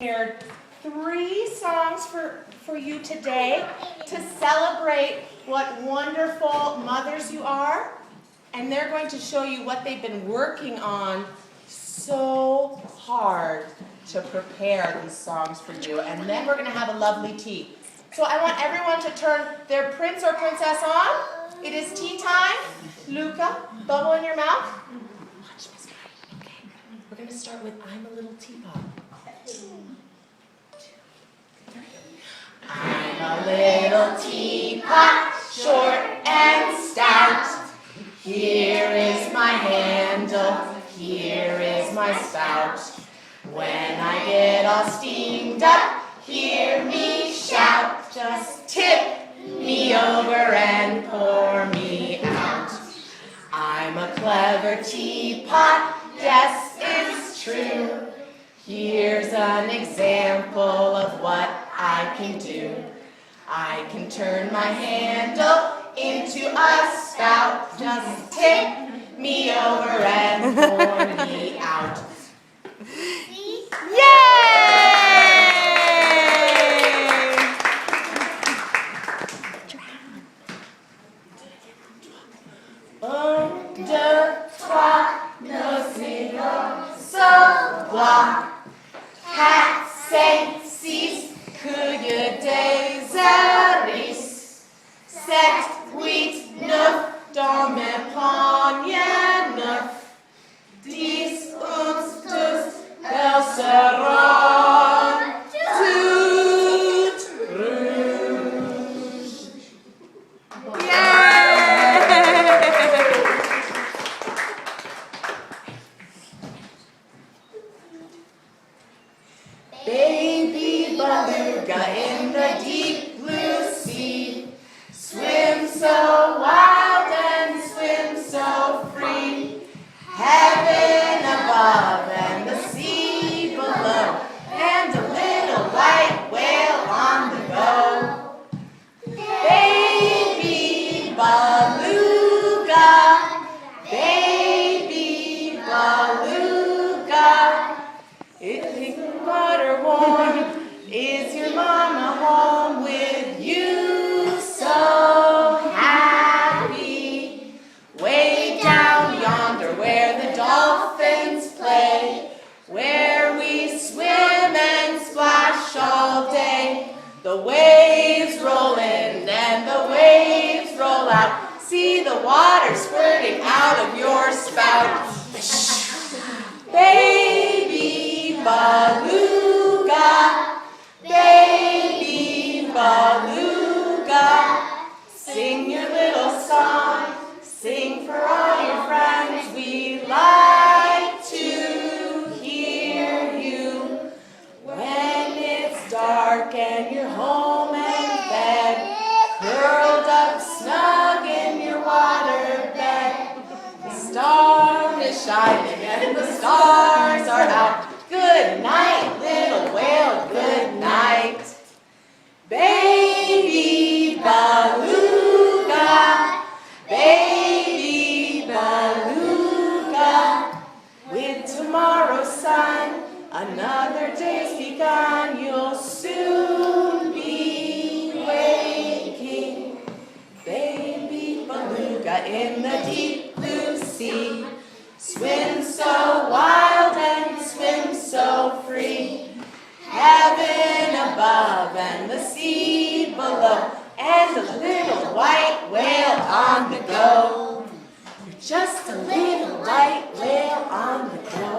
prepared 3 songs for you today to celebrate what wonderful mothers you are. And they're going to show you what they've been working on so hard to prepare these songs for you. And then we're going to have a lovely tea. So I want everyone to turn their prince or princess on. It is tea time. Luca, bubble in your mouth. Watch Miss Patty. Okay. We're going to start with I'm a Little Teapot. I'm a little teapot, short and stout. Here is my handle, here is my spout. When I get all steamed up, hear me shout. Just tip me over and pour me out. I'm a clever teapot, yes, it's true. Here's an example of what I can do. I can turn my handle into a spout. Just tip me over and pour me out. Yay! Un, deux, trois, nos zéro, so, block. 4, 5, 6, cueille des iris. 7, 8, 9, dans mes poignets 9. 10, 11, 12, elles seront toutes rouges. Baby beluga in the deep blue sea, swim so wild and swim so free. Heaven above and the sea below, and a little white whale on the go. Baby beluga, baby beluga. Is the water warm? Is your mama home with you? So happy. Way down yonder where the dolphins play, where we swim and splash all day. The waves roll in and the waves roll out. See the water squirting out of your spout. Baby beluga, baby beluga, sing your little song, sing for all your friends. We like to hear you. When it's dark and you're home and fed, curled up snug in your water bed, the star is shining and the stars are out. Good night, little whale, good night. Baby beluga, baby beluga, with tomorrow's sun, another day's begun. You'll soon be waking. Baby beluga in the deep blue sea, swim so wild and swim so free. Heaven above and the sea below, and a little white whale on the go. You're just a little white whale on the go.